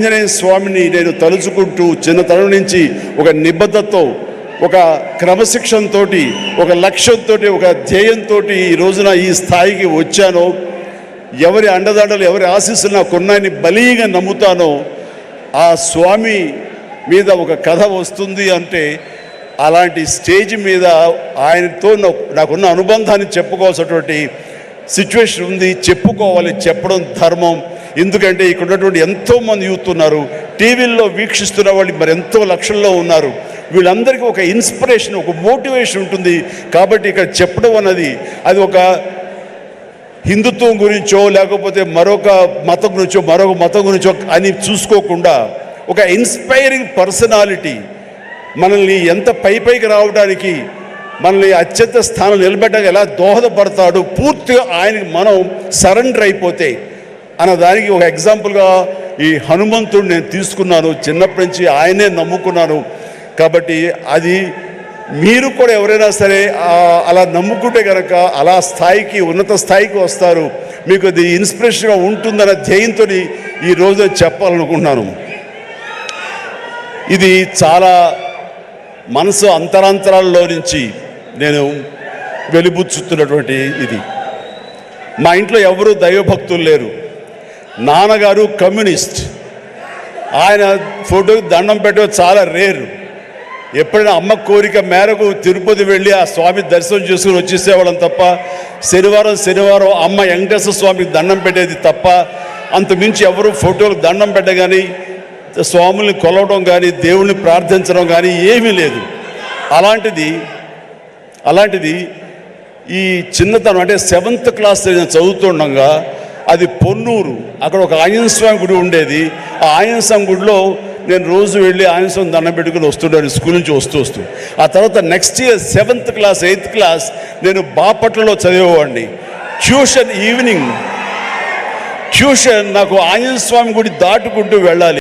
ఆంజనేయ స్వామిని నేను తలుచుకుంటూ చిన్నతనం నుంచి ఒక నిబద్ధతతో, ఒక క్రమశిక్షణతో, ఒక లక్ష్యంతో, ఒక ధ్యేయంతో ఈ రోజున ఈ స్థాయికి వచ్చానో, ఎవరి అండదండలు, ఎవరి ఆశీస్సులు నాకున్నాయని బలీగా నమ్ముతానో, ఆ స్వామి మీద ఒక కథ వస్తుంది అంటే అలాంటి స్టేజ్ మీద ఆయనతో నాకున్న అనుబంధాన్ని చెప్పుకోవాల్సినటువంటి సిచ్యువేషన్ ఉంది. చెప్పుకోవాలి, చెప్పడం ధర్మం. ఎందుకంటే ఇక్కడ ఉన్నటువంటి ఎంతోమంది యూత్ ఉన్నారు, టీవీల్లో వీక్షిస్తున్న వాళ్ళు మరి ఎంతో లక్షల్లో ఉన్నారు. వీళ్ళందరికీ ఒక ఇన్స్పిరేషన్, ఒక మోటివేషన్ ఉంటుంది. కాబట్టి ఇక్కడ చెప్పడం అన్నది అది ఒక హిందుత్వం గురించో లేకపోతే మరొక మతం గురించో అని చూసుకోకుండా ఒక ఇన్స్పైరింగ్ పర్సనాలిటీ మనల్ని ఎంత పైకి రావడానికి, మనల్ని అత్యంత స్థానం నిలబెట్టడానికి ఎలా దోహదపడతాడు, పూర్తిగా ఆయనకి మనం సరెండర్ అయిపోతే అన్నదానికి ఒక ఎగ్జాంపుల్గా ఈ హనుమంతుడు నేను తీసుకున్నాను. చిన్నప్పటి నుంచి ఆయనే నమ్ముకున్నాను. కాబట్టి అది మీరు కూడా ఎవరైనా సరే అలా నమ్ముకుంటే కనుక అలా స్థాయికి, ఉన్నత స్థాయికి వస్తారు. మీకు అది ఇన్స్పిరేషన్గా ఉంటుందన్న ధ్యేయంతో ఈ రోజు చెప్పాలనుకుంటున్నాను. ఇది చాలా మనసు అంతరాంతరాల్లో నుంచి నేను వెలిబుచ్చుతున్నటువంటి ఇది. మా ఇంట్లో ఎవరు దైవభక్తులు లేరు. నాన్నగారు కమ్యూనిస్ట్. ఆయన ఫోటోకి దండం పెట్టడం చాలా రేరు. ఎప్పుడైనా అమ్మ కోరిక మేరకు తిరుపతి వెళ్ళి ఆ స్వామి దర్శనం చేసుకుని వచ్చేసేవాళ్ళం తప్ప, శనివారం అమ్మ వెంకటేశ్వర స్వామికి దండం పెట్టేది తప్ప, అంతమించి ఎవరు ఫోటోలకు దండం పెట్ట కానీ, స్వాముల్ని కొలవడం కానీ, దేవుణ్ణి ప్రార్థించడం కానీ ఏమీ లేదు. అలాంటిది ఈ చిన్నతనం అంటే 7th క్లాస్ నేను చదువుతుండగా అది పొన్నూరు, అక్కడ ఒక ఆంజనేయ స్వామి గుడి ఉండేది. ఆ ఆంజనేయ స్వామి గుడిలో నేను రోజు వెళ్ళి ఆంజనేయ స్వామి దండం పెట్టుకుని వస్తుంటాను స్కూల్ నుంచి వస్తూ. ఆ తర్వాత next year 7th class 8th class నేను బాపట్లలో చదివేవాడిని. ఈవినింగ్ ట్యూషన్ నాకు ఆంజనేయ స్వామి గుడి దాటుకుంటూ వెళ్ళాలి.